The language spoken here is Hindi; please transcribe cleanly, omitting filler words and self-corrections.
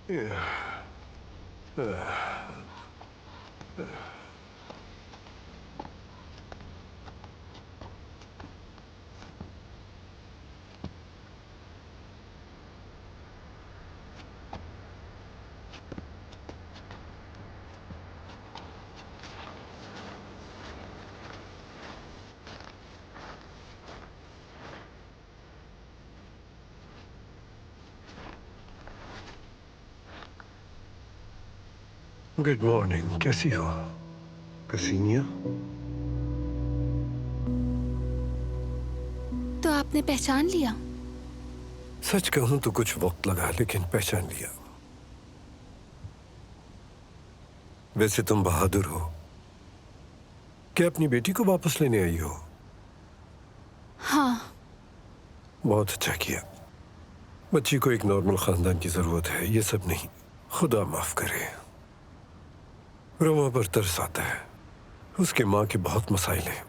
गुड मॉर्निंग, कैसी हो कसीनिया? तो आपने पहचान लिया? सच कहूं तो कुछ वक्त लगा, लेकिन पहचान लिया। वैसे तुम बहादुर हो। क्या अपनी बेटी को वापस लेने आई हो? हाँ। बहुत अच्छा किया। बच्ची को एक नॉर्मल खानदान की जरूरत है, ये सब नहीं। खुदा माफ करे। रोमा पर तरस आता है। उसके माँ के बहुत मसाइल हैं।